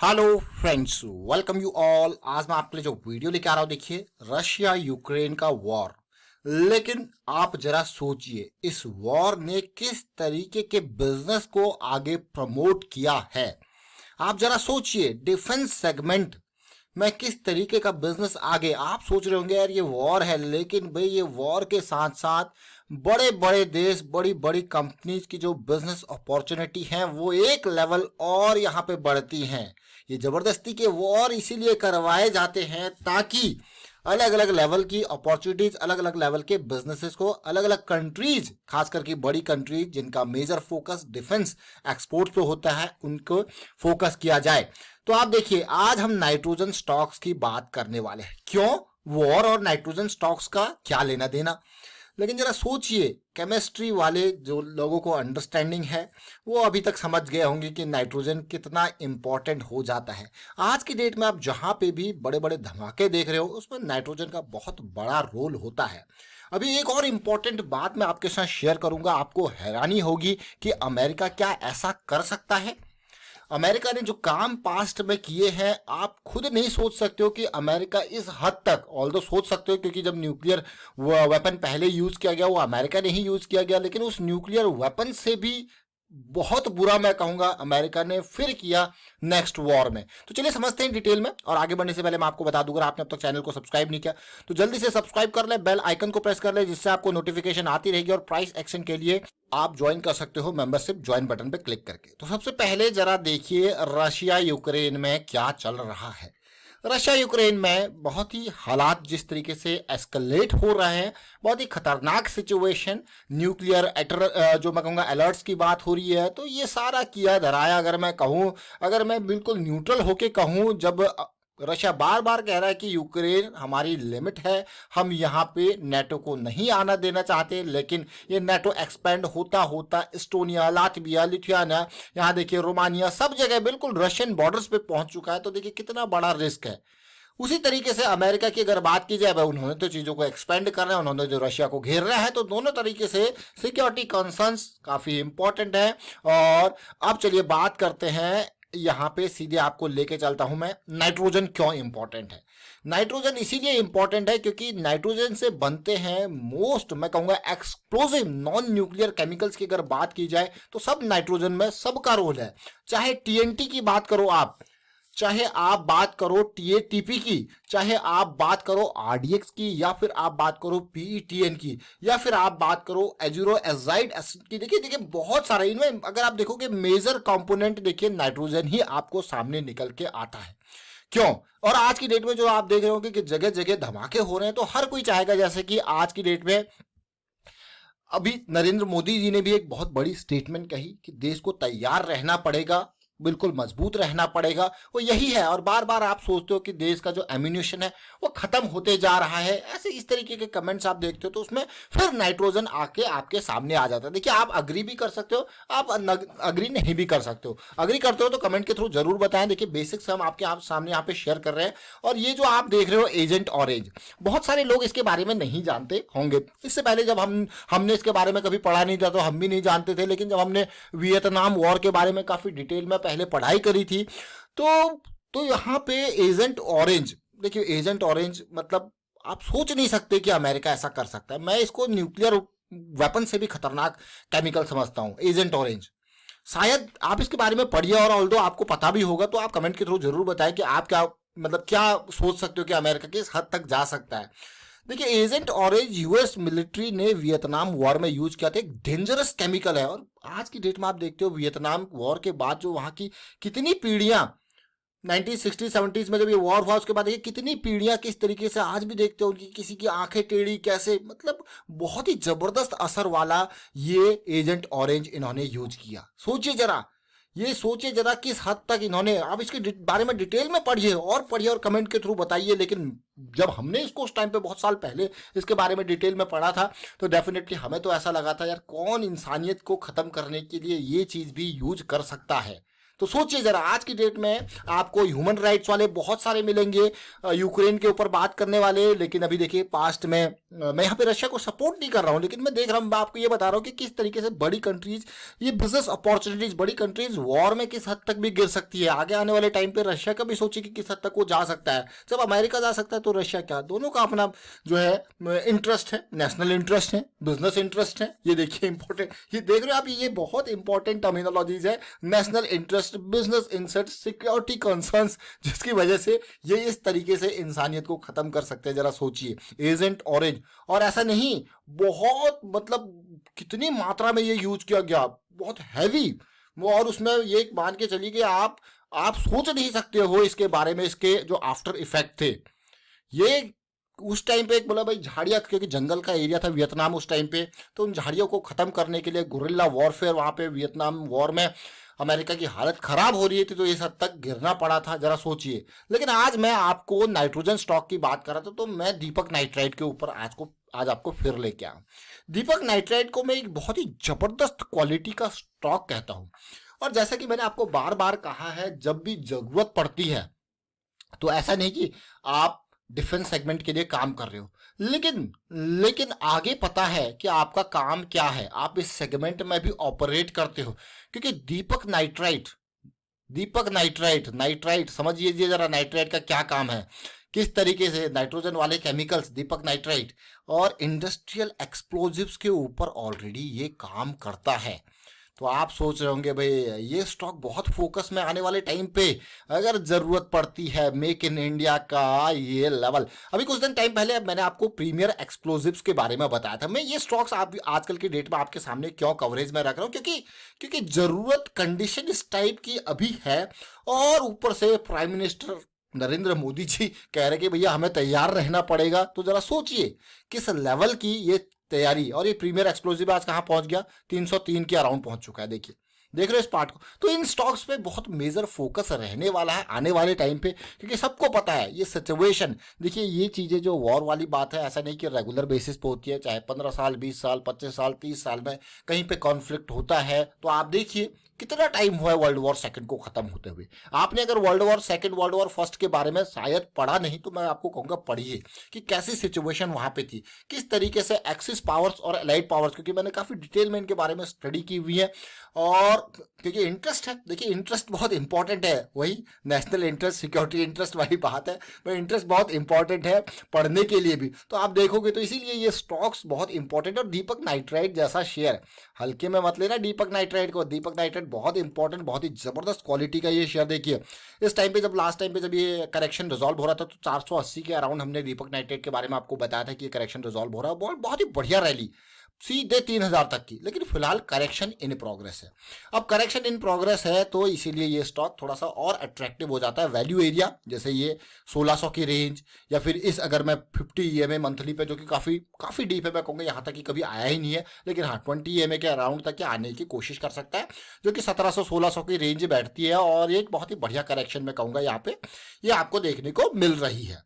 Hello friends, welcome you all. आज मैं आपके लिए जो वीडियो लेके आ रहा हूं, देखिए रशिया यूक्रेन का वॉर। लेकिन आप जरा सोचिए, इस वॉर ने किस तरीके के बिजनेस को आगे प्रमोट किया है। आप जरा सोचिए, डिफेंस सेगमेंट में किस तरीके का बिजनेस आगे। आप सोच रहे होंगे यार ये वॉर है, लेकिन भाई ये वॉर के साथ साथ बड़े बड़े देश, बड़ी बड़ी कंपनीज की जो बिजनेस अपॉर्चुनिटी हैं वो एक लेवल और यहाँ पे बढ़ती हैं। ये जबरदस्ती के वॉर इसीलिए करवाए जाते हैं ताकि अलग अलग लेवल की अपॉर्चुनिटीज, अलग अलग लेवल के बिजनेसेस को अलग अलग कंट्रीज, खास करके बड़ी कंट्रीज जिनका मेजर फोकस डिफेंस एक्सपोर्ट पे होता है, उनको फोकस किया जाए। तो आप देखिए, आज हम नाइट्रोजन स्टॉक्स की बात करने वाले हैं। क्यों? वॉर और नाइट्रोजन स्टॉक्स का क्या लेना देना। लेकिन जरा सोचिए, केमिस्ट्री वाले जो लोगों को अंडरस्टैंडिंग है वो अभी तक समझ गए होंगे कि नाइट्रोजन कितना इंपॉर्टेंट हो जाता है। आज की डेट में आप जहां पे भी बड़े बड़े धमाके देख रहे हो, उसमें नाइट्रोजन का बहुत बड़ा रोल होता है। अभी एक और इंपॉर्टेंट बात मैं आपके साथ शेयर करूंगा, आपको हैरानी होगी कि अमेरिका क्या ऐसा कर सकता है। अमेरिका ने जो काम पास्ट में किए हैं, आप खुद नहीं सोच सकते हो कि अमेरिका इस हद तक, ऑल्दो सोच सकते हो क्योंकि जब न्यूक्लियर वेपन पहले यूज किया गया वो अमेरिका ने ही यूज किया गया, लेकिन उस न्यूक्लियर वेपन से भी बहुत बुरा मैं कहूंगा अमेरिका ने फिर किया नेक्स्ट वॉर में। तो चलिए समझते हैं डिटेल में, और आगे बढ़ने से पहले मैं आपको बता दूंगा, अगर आपने अब तक चैनल को सब्सक्राइब नहीं किया तो जल्दी से सब्सक्राइब कर ले, बेल आइकन को प्रेस कर ले, जिससे आपको नोटिफिकेशन आती रहेगी। और प्राइस एक्शन के लिए आप ज्वाइन कर सकते हो मेंबरशिप ज्वाइन बटन पे क्लिक करके। तो सबसे पहले जरा देखिए रशिया यूक्रेन में क्या चल रहा है। रशिया यूक्रेन में बहुत ही हालात जिस तरीके से एस्केलेट हो रहे हैं, बहुत ही खतरनाक सिचुएशन, न्यूक्लियर जो मैं कहूँगा अलर्ट्स की बात हो रही है, तो ये सारा किया धराया, अगर मैं कहूँ, अगर मैं बिल्कुल न्यूट्रल होके कहूँ, जब रशिया बार बार कह रहा है कि यूक्रेन हमारी लिमिट है, हम यहाँ पे नेटो को नहीं आना देना चाहते, लेकिन ये नेटो एक्सपेंड होता होता एस्टोनिया, लातविया, लिथुआनिया, यहाँ देखिए रोमानिया, सब जगह बिल्कुल रशियन बॉर्डर्स पे पहुंच चुका है। तो देखिए कितना बड़ा रिस्क है। उसी तरीके से अमेरिका की अगर बात की जाए, उन्होंने तो चीजों को एक्सपेंड कर रहे हैं, उन्होंने जो रशिया को घेर रहा है, तो दोनों तरीके से सिक्योरिटी कंसर्न्स काफी इंपॉर्टेंट है। और अब चलिए बात करते हैं, यहां पे सीधे आपको लेके चलता हूं मैं, नाइट्रोजन क्यों इंपॉर्टेंट है। नाइट्रोजन इसीलिए इंपॉर्टेंट है क्योंकि नाइट्रोजन से बनते हैं मोस्ट, मैं कहूंगा, एक्सप्लोजिव नॉन न्यूक्लियर केमिकल्स की अगर बात की जाए तो सब नाइट्रोजन में सबका रोल है। चाहे टीएनटी की बात करो आप, चाहे आप बात करो टीएटीपी की, चाहे आप बात करो आरडीएक्स की, या फिर आप बात करो पीईटीएन की, या फिर आप बात करो एजुरोएजाइड एसिड की। देखिए देखिए बहुत सारे, इनमें अगर आप देखोगे मेजर कंपोनेंट देखिए नाइट्रोजन ही आपको सामने निकल के आता है। क्यों? और आज की डेट में जो आप देख रहे होंगे कि जगह जगह धमाके हो रहे हैं, तो हर कोई चाहेगा, जैसे कि आज की डेट में अभी नरेंद्र मोदी जी ने भी एक बहुत बड़ी स्टेटमेंट कही कि देश को तैयार रहना पड़ेगा, बिल्कुल मजबूत रहना पड़ेगा, वो यही है। और बार बार आप सोचते हो कि देश का जो एम्यूनिशन है वो खत्म होते जा रहा है, ऐसे इस तरीके के कमेंट्स आप देखते हो, तो उसमें फिर नाइट्रोजन आके आपके सामने आ जाता है। देखिए, आप अग्री भी कर सकते हो, आप अग्री नहीं भी कर सकते हो। अग्री करते हो तो कमेंट के थ्रू जरूर बताएं। देखिए बेसिक्स हम आपके सामने यहाँ पे शेयर कर रहे हैं। और ये जो आप देख रहे हो एजेंट ऑरेंज, बहुत सारे लोग इसके बारे में नहीं जानते होंगे। इससे पहले जब हमने इसके बारे में कभी पढ़ा नहीं था तो हम भी नहीं जानते थे, लेकिन जब हमने वियतनाम वॉर के बारे में काफी डिटेल में पहले पढ़ाई करी थी, तो यहाँ पे एजेंट ऑरेंज, देखिए एजेंट ऑरेंज मतलब आप सोच नहीं सकते कि अमेरिका ऐसा कर सकता है। मैं इसको न्यूक्लियर वेपन से भी खतरनाक केमिकल समझता हूं, एजेंट ऑरेंज। शायद आप इसके बारे में पढ़िए, और ऑल्दो आपको पता भी होगा तो आप कमेंट के थ्रू जरूर बताएं कि आप क्या, मतलब क्या सोच सकते हो कि अमेरिका किस हद तक जा सकता है। देखिए एजेंट ऑरेंज यूएस मिलिट्री ने वियतनाम वॉर में यूज किया था, एक डेंजरस केमिकल है। और आज की डेट में आप देखते हो वियतनाम वॉर के बाद जो वहां की कितनी पीढ़ियां, 1960-70s में जब ये वॉर हुआ उसके बाद देखिए कितनी पीढ़ियां किस तरीके से आज भी देखते हो, उनकी किसी की आंखें टेढ़ी कैसे, मतलब बहुत ही जबरदस्त असर वाला ये एजेंट ऑरेंज इन्होंने यूज किया। सोचिए जरा, ये सोचिए जरा किस हद तक इन्होंने, आप इसके बारे में डिटेल में पढ़िए और कमेंट के थ्रू बताइए। लेकिन जब हमने इसको उस टाइम पे बहुत साल पहले इसके बारे में डिटेल में पढ़ा था, तो डेफिनेटली हमें तो ऐसा लगा था यार कौन इंसानियत को खत्म करने के लिए ये चीज भी यूज कर सकता है। तो सोचिए जरा, आज की डेट में आपको ह्यूमन राइट्स वाले बहुत सारे मिलेंगे यूक्रेन के ऊपर बात करने वाले। लेकिन अभी देखिए पास्ट में मैं यहाँ पे रशिया को सपोर्ट नहीं कर रहा हूँ, लेकिन मैं देख रहा हूँ, मैं आपको ये बता रहा हूँ कि किस तरीके से बड़ी कंट्रीज, ये बिजनेस अपॉर्चुनिटीज, बड़ी कंट्रीज वॉर में किस हद तक भी गिर सकती है। आगे आने वाले टाइम पे रशिया का भी सोचिए कि किस हद तक वो जा सकता है। जब अमेरिका जा सकता है तो रशिया क्या, दोनों का अपना जो है इंटरेस्ट है, नेशनल इंटरेस्ट है, बिजनेस इंटरेस्ट है। ये देखिए इंपॉर्टेंट, ये देख रहे हो आप, ये बहुत इंपॉर्टेंट टर्मिनोलॉजीज है, national interest, business interest, security concerns, जिसकी वजह से ये इस तरीके से इंसानियत को खत्म कर सकते हैं। जरा सोचिए, एजेंट ऑरेंज, और ऐसा नहीं, बहुत मतलब कितनी मात्रा में ये यूज किया गया, बहुत हैवी, और उसमें ये मान के चलिए कि आप सोच नहीं सकते हो इसके बारे में, इसके जो आफ्टर इफेक्ट थे। ये उस टाइम पे एक बोला भाई झाड़ियाँ, क्योंकि जंगल का एरिया था वियतनाम उस टाइम पे, तो उन झाड़ियों को खत्म करने के लिए गुरिल्ला वॉरफेयर, वहां पे वियतनाम वॉर में अमेरिका की हालत खराब हो रही थी, तो इस हद तक गिरना पड़ा था। जरा सोचिए। लेकिन आज मैं आपको नाइट्रोजन स्टॉक की बात कर रहा था, तो मैं दीपक नाइट्राइट के ऊपर आज आपको फिर लेके आया। दीपक नाइट्राइट को मैं एक बहुत ही जबरदस्त क्वालिटी का स्टॉक कहता हूं, और जैसा कि मैंने आपको बार बार कहा है, जब भी जरूरत पड़ती है, तो ऐसा नहीं कि आप डिफेंस सेगमेंट के लिए काम कर रहे हो, लेकिन आगे पता है कि आपका काम क्या है, आप इस सेगमेंट में भी ऑपरेट करते हो। क्योंकि दीपक नाइट्राइट समझ लीजिए जरा, नाइट्राइट का क्या काम है, किस तरीके से नाइट्रोजन वाले केमिकल्स, दीपक नाइट्राइट और इंडस्ट्रियल एक्सप्लोजिव्स के ऊपर ऑलरेडी ये काम करता है। तो आप सोच रहे होंगे भाई ये स्टॉक बहुत फोकस में आने वाले टाइम पे, अगर जरूरत पड़ती है मेक इन इंडिया का ये लेवल। अभी कुछ दिन टाइम पहले मैंने आपको प्रीमियर एक्सप्लोजिव्स के बारे में बताया था। मैं ये स्टॉक्स आप आजकल की डेट में आपके सामने क्यों कवरेज में रख रहा हूँ, क्योंकि जरूरत कंडीशन इस टाइप की अभी है, और ऊपर से प्राइम मिनिस्टर नरेंद्र मोदी जी कह रहे कि भैया हमें तैयार रहना पड़ेगा। तो जरा सोचिए किस लेवल की ये तैयारी, और ये प्रीमियर एक्सप्लोजिव आज कहां पहुंच गया, 303 के अराउंड पहुंच चुका है। देखिए, देख रहे हो इस पार्ट को। तो इन स्टॉक्स पे बहुत मेजर फोकस रहने वाला है आने वाले टाइम पे, क्योंकि सबको पता है ये सिचुएशन। देखिए ये चीजें जो वॉर वाली बात है, ऐसा नहीं कि रेगुलर बेसिस पे होती है, चाहे 15 साल 20 साल 25 साल 30 साल में कहीं पे कॉन्फ्लिक्ट होता है। तो आप देखिए कितना टाइम हुआ है वर्ल्ड वॉर सेकंड को खत्म होते हुए। आपने अगर world war second, world war first के बारे में शायद पढ़ा नहीं, तो मैं आपको कहूंगा पढ़िए कि कैसी सिचुएशन वहां पे थी, किस तरीके से एक्सिस पावर्स और एलाइड पावर्स, क्योंकि मैंने काफी डिटेल में इनके बारे में स्टडी की हुई है। और क्योंकि इंटरेस्ट है, देखिए इंटरेस्ट बहुत इंपॉर्टेंट है, वही नेशनल इंटरेस्ट, सिक्योरिटी इंटरेस्ट वाली बात है, वह इंटरेस्ट बहुत इंपॉर्टेंट है पढ़ने के लिए भी। तो आप देखोगे तो इसीलिए ये स्टॉक्स बहुत इंपॉर्टेंट है। और दीपक नाइट्राइट जैसा शेयर हल्के में मत लेना दीपक नाइट्राइट को। दीपक नाइट्राइट बहुत इंपॉर्टेंट, बहुत ही जबरदस्त क्वालिटी का ये शेयर। देखिए इस टाइम पे, जब लास्ट टाइम पे जब ये करेक्शन रिजॉल्व हो रहा था, तो 480 के अराउंड हमने दीपक नाइट्राइट के बारे में आपको बताया था कि ये करेक्शन रिजॉल्व हो रहा है, बहुत ही बढ़िया रैली, सीधे 3000 तक की। लेकिन फिलहाल करेक्शन इन प्रोग्रेस है। अब करेक्शन इन प्रोग्रेस है, तो इसीलिए ये स्टॉक थोड़ा सा और अट्रैक्टिव हो जाता है। वैल्यू एरिया जैसे ये 1600 की रेंज, या फिर इस अगर मैं 50 EMA मंथली पे, जो कि काफी डीप है, मैं कहूँगा यहाँ तक कि कभी आया ही नहीं है, लेकिन हाँ 20 EMA के अराउंड तक आने की कोशिश कर सकता है, जो कि 1700-1600 की रेंज बैठती है। और एक बहुत ही बढ़िया करेक्शन में कहूँगा यहाँ पे ये आपको देखने को मिल रही है।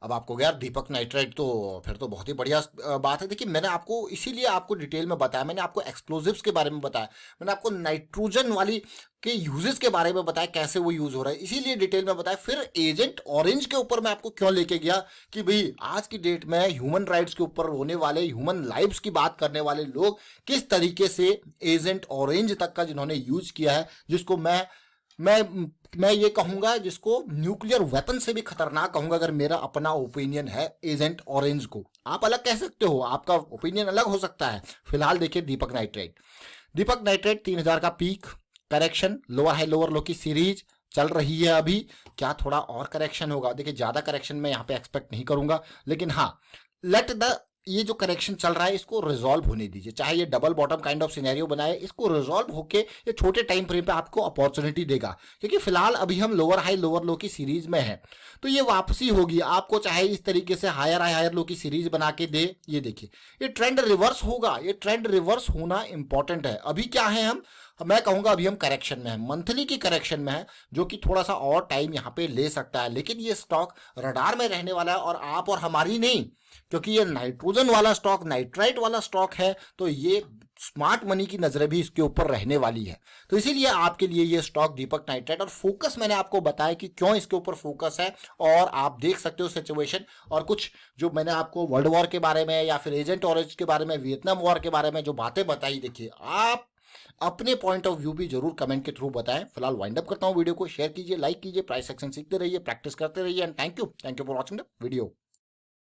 अब आपको यार दीपक नाइट्राइट तो फिर तो बहुत ही बढ़िया बात है। देखिए मैंने आपको इसीलिए आपको डिटेल में बताया, मैंने आपको एक्सप्लोजिव्स के बारे में बताया, मैंने आपको नाइट्रोजन वाली के यूजेस के बारे में बताया, कैसे वो यूज हो रहा है, इसीलिए डिटेल में बताया। फिर एजेंट ऑरेंज के ऊपर मैं आपको क्यों लेके गया कि भाई आज की डेट में ह्यूमन राइट्स के ऊपर होने वाले, ह्यूमन लाइव्स की बात करने वाले लोग किस तरीके से एजेंट ऑरेंज तक का जिन्होंने यूज किया है, जिसको मैं ये कहूंगा जिसको न्यूक्लियर वेपन से भी खतरनाक कहूंगा, अगर मेरा अपना ओपिनियन है एजेंट ऑरेंज को। आप अलग कह सकते हो, आपका ओपिनियन अलग हो सकता है। फिलहाल देखिए दीपक नाइट्राइट 3000 का peak, correction, lower high lower लो की सीरीज चल रही है अभी। क्या थोड़ा और करेक्शन होगा? देखिए ज्यादा करेक्शन मैं यहाँ पे एक्सपेक्ट नहीं करूंगा, लेकिन हाँ ये जो करेक्शन चल रहा है इसको रिजॉल्व होने दीजिए। चाहे ये double bottom kind of scenario बनाए, इसको रिजॉल्व होके ये छोटे टाइम फ्रेम पे आपको अपॉर्चुनिटी देगा। क्योंकि फिलहाल अभी हम लोअर हाई लोअर लो की सीरीज में है, तो ये वापसी होगी आपको, चाहे इस तरीके से हायर हाई हायर लो की सीरीज बना के दे। ये देखिए ये ट्रेंड रिवर्स होगा, ये ट्रेंड रिवर्स होना इंपॉर्टेंट है। अभी क्या है, हम मैं कहूंगा अभी हम करेक्शन में है, मंथली की करेक्शन में है, जो कि थोड़ा सा और टाइम यहाँ पे ले सकता है, लेकिन ये स्टॉक रडार में रहने वाला है, और आप और हमारी नहीं, क्योंकि ये नाइट्रोजन वाला स्टॉक, नाइट्राइट वाला स्टॉक है, तो ये स्मार्ट मनी की नजरें भी इसके ऊपर रहने वाली है। तो इसीलिए आपके लिए ये स्टॉक दीपक नाइट्राइट, और फोकस मैंने आपको बताया कि क्यों इसके ऊपर फोकस है, और आप देख सकते हो सिचुएशन, और कुछ जो मैंने आपको वर्ल्ड वॉर के बारे में या फिर एजेंट ऑरेंज के बारे में, वियतनाम वॉर के बारे में जो बातें बताई, देखिए आप अपने पॉइंट ऑफ व्यू भी जरूर कमेंट के थ्रू बताएं। फिलहाल वाइंड अप करता हूं वीडियो को, शेयर कीजिए, लाइक कीजिए, प्राइस एक्शन सीखते रहिए, प्रैक्टिस करते रहिए, and thank you for watching the video.